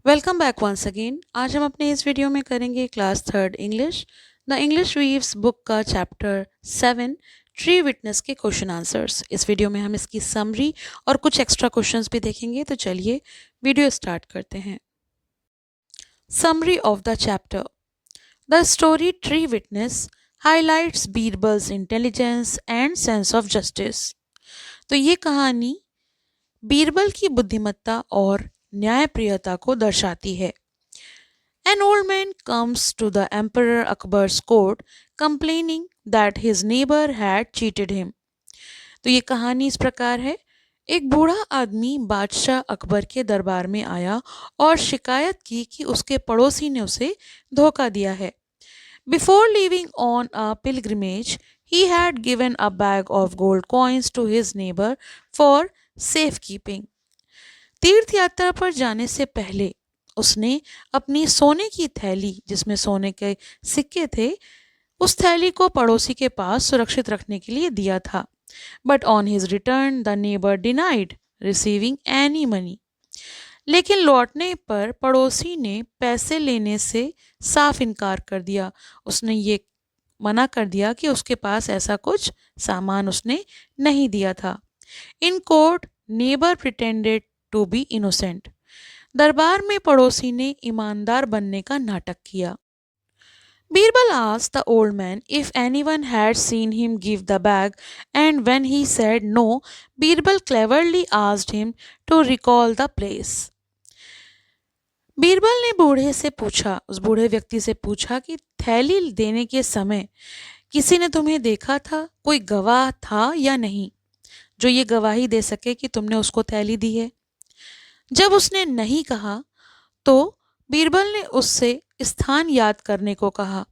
Welcome back once again. आज हम अपने इस वीडियो में करेंगे class third English the English weaves book का चैप्टर 7 ट्री विटनेस के क्वेश्चन आंसर्स। इस वीडियो में हम इसकी समरी और कुछ एक्स्ट्रा क्वेश्चंस भी देखेंगे। तो चलिए वीडियो स्टार्ट करते हैं। Summary of the chapter. The story tree witness highlights Birbal's intelligence and sense of justice. तो ये कहानी बीरबल की बुद्धिमत्ता और न्यायप्रियता को दर्शाती है। An old man comes to the Emperor Akbar's court complaining that his neighbor had cheated him. तो ये कहानी इस प्रकार है। एक बूढ़ा आदमी बादशाह अकबर के दरबार में आया और शिकायत की कि उसके पड़ोसी ने उसे धोखा दिया है। Before leaving on a pilgrimage, he had given a bag of gold coins to his neighbor for safekeeping. तीर्थ यात्रा पर जाने से पहले उसने अपनी सोने की थैली, जिसमें सोने के सिक्के थे, उस थैली को पड़ोसी के पास सुरक्षित रखने के लिए दिया था। But on his return the neighbour denied receiving any money. लेकिन लौटने पर पड़ोसी ने पैसे लेने से साफ इनकार कर दिया। उसने ये मना कर दिया कि उसके पास ऐसा कुछ सामान उसने नहीं दिया था। In court neighbour pretended to be innocent. दरबार में पड़ोसी ने ईमानदार बनने का नाटक किया। Birbal asked the old man if anyone had seen him give the bag, and when he said no, Birbal cleverly asked him to recall the place. Birbal ने बूढ़े से पूछा, उस बूढ़े व्यक्ति से पूछा कि थैली देने के समय किसी ने तुम्हें देखा था, कोई गवाह था या नहीं, जो ये गवाही दे सके कि तुमने उसको थैली दी है। जब उसने नहीं कहा तो बीरबल ने उससे स्थान याद करने को कहा।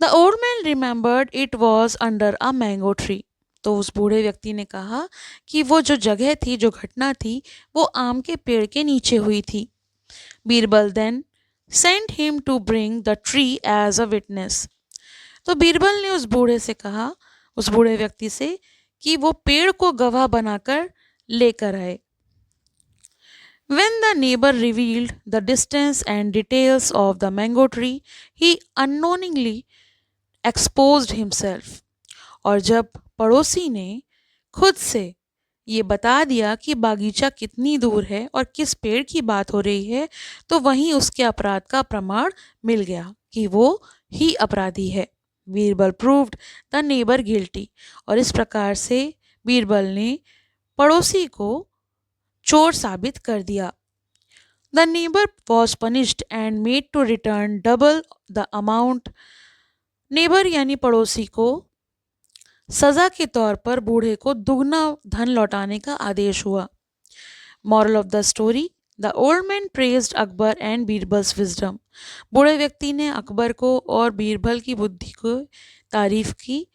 The old man remembered it was under a mango tree. तो उस बूढ़े व्यक्ति ने कहा कि वो जो जगह थी, जो घटना थी, वो आम के पेड़ के नीचे हुई थी। Birbal then sent him to bring the tree as a witness. तो बीरबल ने उस बूढ़े से कहा, उस बूढ़े व्यक्ति से, कि वो पेड़ को गवाह बनाकर लेकर आए। When the neighbor revealed the distance and details of the mango tree, he unknowingly exposed himself. और जब पड़ोसी ने खुद से ये बता दिया कि बागीचा कितनी दूर है और किस पेड़ की बात हो रही है, तो वहीं उसके अपराध का प्रमाण मिल गया कि वो ही अपराधी है। Birbal proved the neighbour guilty. और इस प्रकार से बीरबल ने पड़ोसी को चोर साबित कर दिया। The neighbour was punished and made to return double the amount. Neighbour यानी पड़ोसी को सजा के तौर पर बूढ़े को दुगना धन लौटाने का आदेश हुआ। Moral of the story. The old man praised Akbar and Birbal's wisdom. बूढ़े व्यक्ति ने अकबर को और बीरबल की बुद्धि को तारीफ की।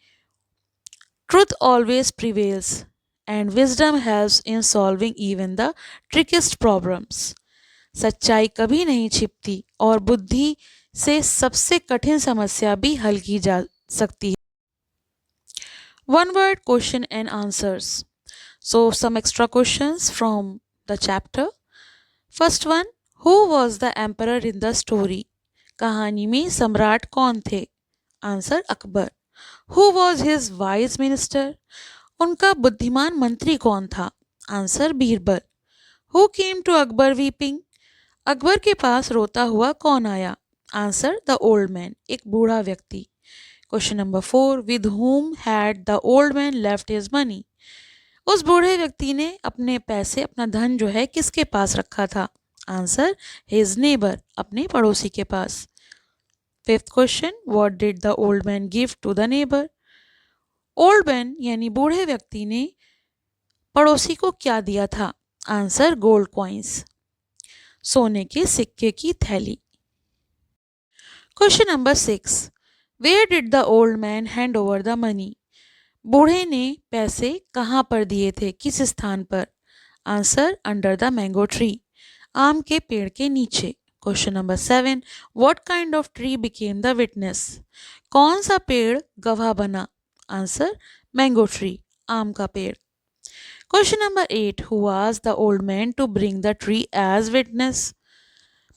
Truth always prevails and wisdom helps in solving even the trickiest problems. सच्चाई कभी नहीं छिपती और बुद्धि से सबसे कठिन समस्या भी हल की जा सकती है। One word question and answers. So some extra questions from the chapter. First one, who was the emperor in the story? कहानी में सम्राट कौन थे? Answer Akbar. Who was his wise minister? उनका बुद्धिमान मंत्री कौन था? Answer Birbal. Who came to Akbar weeping? Akbar के पास रोता हुआ कौन आया? आंसर द ओल्ड मैन, एक बूढ़ा व्यक्ति। Question number 4, with whom had the old man left his money? उस बूढ़े व्यक्ति ने अपने पैसे, अपना धन जो है, किसके पास रखा था? आंसर his neighbor, अपने पड़ोसी के पास। Fifth question, what did the old man give to the neighbor? Old man यानी बूढ़े व्यक्ति ने पड़ोसी को क्या दिया था? आंसर गोल्ड कॉइन्स, सोने के सिक्के की थैली। Question number 6, where did the old man hand over the money? बूढ़े ने पैसे कहाँ पर दिए थे, किस स्थान पर? Answer under the mango tree, आम के पेड़ के नीचे। Question number 7, what kind of tree became the witness? कौन सा पेड़ गवाह बना? आंसर मैंगो ट्री, आम का पेड़। Question number 8, who asked the old man to bring the tree as witness?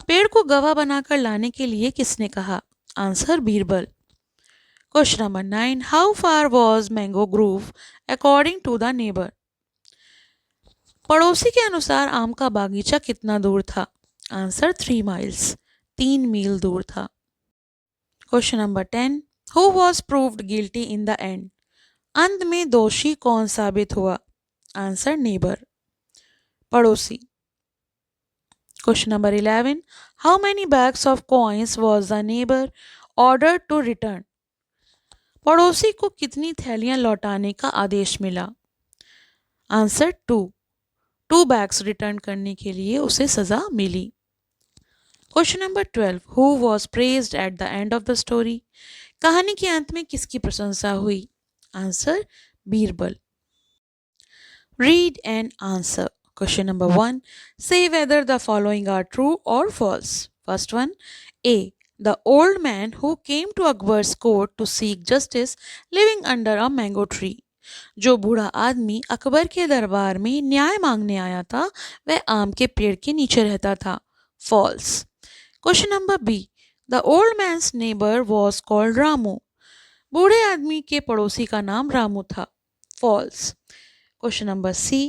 पेड़ को गवाह बनाकर लाने के लिए किसने कहा? Answer, Birbal. Question number 9, how far was mango grove according to the neighbour? पड़ोसी के अनुसार आम का बागीचा कितना दूर था? आंसर, 3 माइल्स, 3 मील दूर था। Question number 10, who was proved guilty in the end? अंत में दोषी कौन साबित हुआ? आंसर, नेबर, पड़ोसी। Question number 11, how many bags of coins was the neighbour order to return? पड़ोसी को कितनी थैलियां लौटाने का आदेश मिला? आंसर, 2 बैग्स रिटर्न करने के लिए उसे सजा मिली। Question number 12, who was praised at the end of the story? कहानी के अंत में किसकी प्रशंसा हुई? Answer, Birbal. Read and answer. Question number 1. Say whether the following are true or false. First one. A. The old man who came to Akbar's court to seek justice living under a mango tree. जो बूढ़ा आदमी अकबर के दरबार में न्याय मांगने आया था वह आम के पेड़ के नीचे रहता था. False. Question number B. The old man's neighbor was called Ramu. बूढ़े आदमी के पड़ोसी का नाम रामू था. False. Question number C.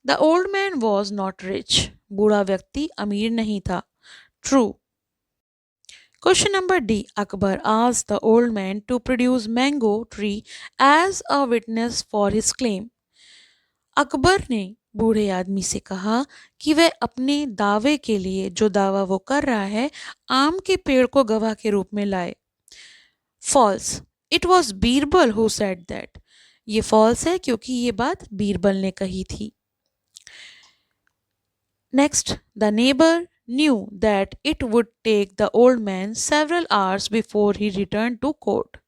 The old man was not rich. बूढ़ा व्यक्ति अमीर नहीं था. True. Question number D. Akbar asked the old man to produce mango tree as a witness for his claim. Akbar ने बूढ़े आदमी से कहा कि वह अपने दावे के लिए जो दावा वो कर रहा है आम के पेड़ को गवाह के रूप में लाए. False. It was Birbal who said that. ये false है क्योंकि ये बात बीरबल ने कही थी. Next, the neighbor knew that it would take the old man several hours before he returned to court.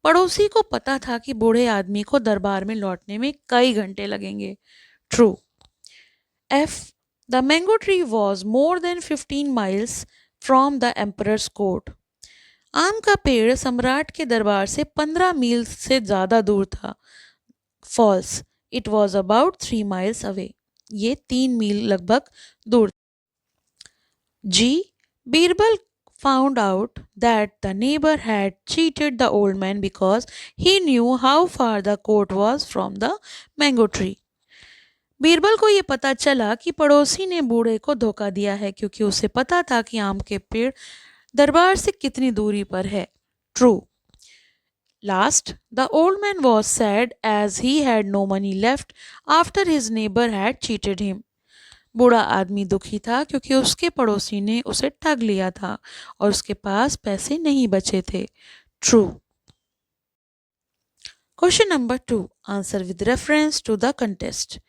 पड़ोसी को पता था कि बूढ़े आदमी को दरबार में लौटने में कई घंटे लगेंगे. True. F. The mango tree was more than 15 miles from the emperor's court. आम का पेड़ सम्राट के दरबार से 15 मील से ज़्यादा दूर था. False. It was about 3 miles away. ये 3 मील लगभग दूर. G. Birbal found out that the neighbor had cheated the old man because he knew how far the court was from the mango tree. Birbal को ये पता चला कि पड़ोसी ने बूढ़े को धोखा दिया है क्योंकि उसे पता था कि आम के पेड़ दरबार से कितनी दूरी पर है. True. Last, the old man was sad as he had no money left after his neighbor had cheated him. बूढ़ा आदमी दुखी था क्योंकि उसके पड़ोसी ने उसे ठग लिया था और उसके पास पैसे नहीं बचे थे. True. Question number 2. Answer with reference to the contest.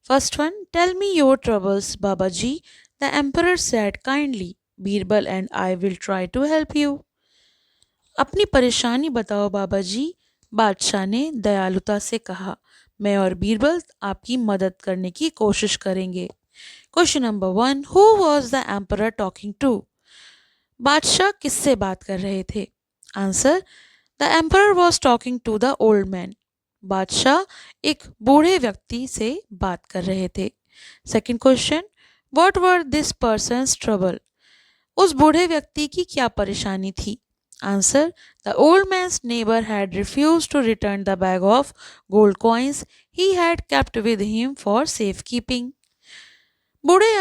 First one. Tell me your troubles, Babaji. The emperor said kindly. Birbal and I will try to help you. अपनी परेशानी बताओ बाबा जी, बादशाह ने दयालुता से कहा. मैं और बीरबल आपकी मदद करने की कोशिश करेंगे. Question number 1. Who was the emperor talking to? बादशाह किससे बात कर रहे थे? Answer, the emperor was talking to the old man. बादशाह एक बूढ़े व्यक्ति से बात कर रहे थे. Second question. What were this persons trouble? उस बूढ़े व्यक्ति की क्या परेशानी थी? Answer, the old man's neighbor had refused to return the bag of gold coins he had kept with him for safekeeping. बूढ़े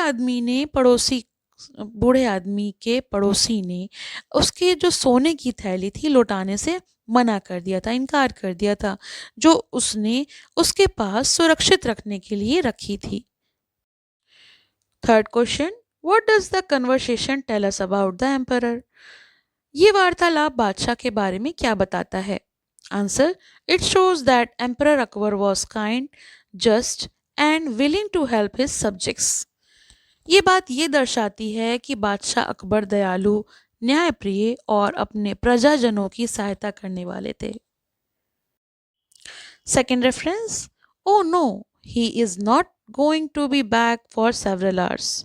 आदमी के पड़ोसी ने उसके जो सोने की थैली थी लौटाने से मना कर दिया था, इनकार कर दिया था, जो उसने उसके पास सुरक्षित रखने के लिए रखी थी. Third question. What does the conversation tell us about the emperor? ये वार्तालाप बादशाह के बारे में क्या बताता है? Answer, it shows that emperor Akbar was kind, just and willing to help his subjects. ये बात ये दर्शाती है कि बादशाह अकबर दयालु, न्यायप्रिय और अपने प्रजाजनों की सहायता करने वाले थे. Second reference. Oh no, he is not going to be back for several hours.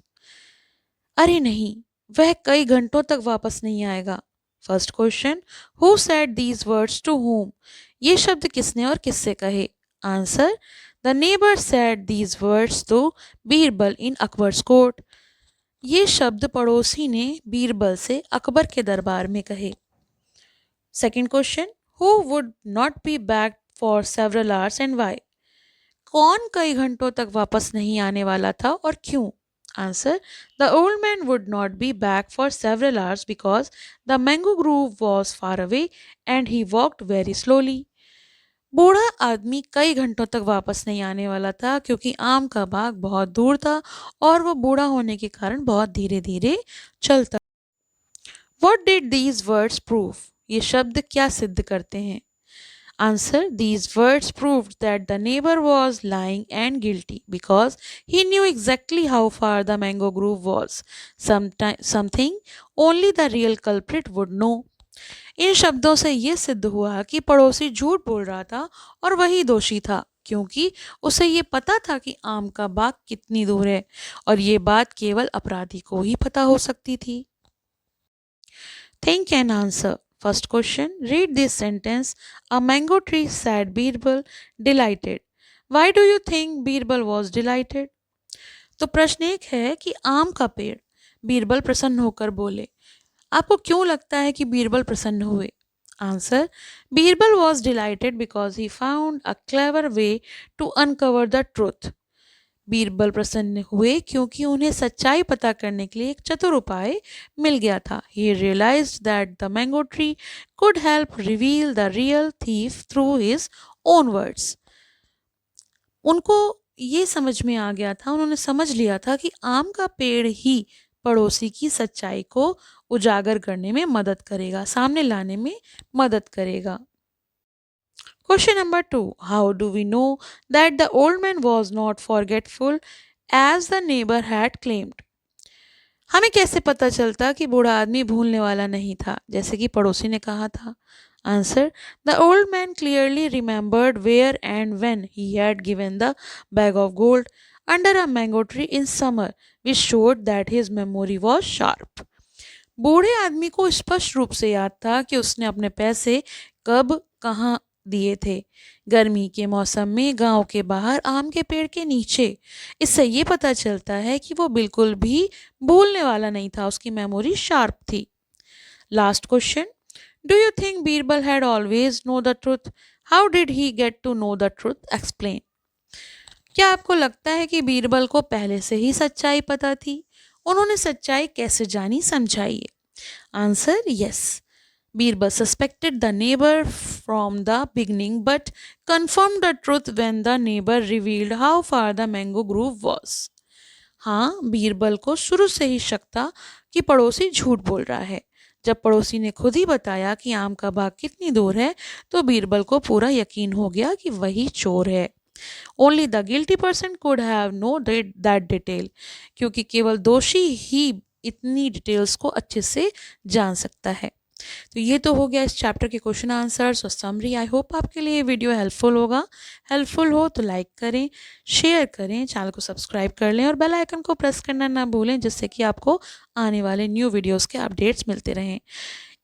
अरे नहीं, वह कई घंटों तक वापस नहीं आएगा. First question. Who said these words to whom? ये शब्द किसने और किससे कहे? Answer, the neighbour said these words to Birbal in Akbar's court. ये शब्द पड़ोसी ने बीरबल से अकबर के दरबार में कहे। Second question, who would not be back for several hours and why? कौन कई घंटों तक वापस नहीं आने वाला था और क्यों? Answer, the old man would not be back for several hours because the mango groove was far away and he walked very slowly. बूढ़ा आदमी कई घंटों तक वापस नहीं आने वाला था क्योंकि आम का बाग बहुत दूर था और वो बूढ़ा होने के कारण बहुत धीरे धीरे चलता। What did these words prove? ये शब्द क्या सिद्ध करते हैं? Answer, these words proved that the neighbor was lying and guilty because he knew exactly how far the mango grove was. Something only the real culprit would know. इन शब्दों से ये सिद्ध हुआ कि पड़ोसी झूठ बोल रहा था और वही दोषी था क्योंकि उसे ये पता था कि आम का बाग कितनी दूर है और ये बात केवल अपराधी को ही पता हो सकती थी। Think and answer. First question, read this sentence. A mango tree said Birbal, delighted. Why do you think Birbal was delighted? तो प्रश्न एक है कि आम का पेड़, बीरबल प्रसन्न होकर बोले। आपको क्यों लगता है कि बीरबल प्रसन्न हुए? Answer, Birbal was delighted because he found a clever way to uncover the truth. Birbal प्रसन्न हुए क्योंकि उन्हें सच्चाई पता करने के लिए एक चतुर उपाय मिल गया था। He realized that the mango tree could help reveal the real thief through his own words. उनको ये समझ में आ गया था, उन्होंने समझ लिया था कि आम का पेड़ ही पड़ोसी की सच्चाई को उजागर करने में मदद करेगा, सामने लाने में मदद करेगा। Question number 2. How do we know that the old man was not forgetful as the neighbor had claimed? हमें कैसे पता चलता कि बूढ़ा आदमी भूलने वाला नहीं था जैसे कि पड़ोसी ने कहा था? Answer, the old man clearly remembered where and when he had given the bag of gold under a mango tree in summer, which showed that his memory was sharp. बूढ़े आदमी को स्पष्ट रूप से याद था कि उसने अपने पैसे कब कहाँ दिए थे, गर्मी के मौसम में गांव के बाहर आम के पेड़ के नीचे। इससे ये पता चलता है कि वो बिल्कुल भी भूलने वाला नहीं था, उसकी मेमोरी शार्प थी। Last question, do you think Birbal had always know the truth? How did he get to know the truth? Explain. क्या आपको लगता है कि बीरबल को पहले से ही सच्चाई पता थी? उन्होंने सच्चाई कैसे जानी, समझाइए। Answer, yes. Birbal suspected the neighbor from the beginning but confirmed the truth when the neighbor revealed how far the mango grove was. हाँ, बीरबल को शुरू से ही शक था कि पड़ोसी झूठ बोल रहा है। जब पड़ोसी ने खुद ही बताया कि आम का बाग कितनी दूर है तो बीरबल को पूरा यकीन हो गया कि वही चोर है। Only the guilty person could have known that detail, क्योंकि केवल दोषी ही इतनी डिटेल्स को अच्छे से जान सकता है। तो ये तो हो गया इस चैप्टर के क्वेश्चन आंसर्स और समरी। आई होप आपके लिए ये वीडियो हेल्पफुल होगा। हेल्पफुल हो तो लाइक करें, शेयर करें, चैनल को सब्सक्राइब कर लें और बेल आइकन को प्रेस करना ना भूलें जिससे कि आपको आने वाले न्यू वीडियोस के अपडेट्स मिलते रहें।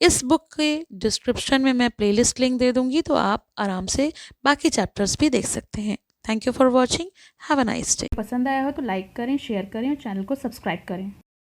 इस बुक के डिस्क्रिप्शन में मैं प्लेलिस्ट लिंक दे दूँगी तो आप आराम से बाकी चैप्टर्स भी देख सकते हैं। Thank you for watching. Have a nice day. पसंद आया हो तो लाइक करें, शेयर करें और चैनल को सब्सक्राइब करें।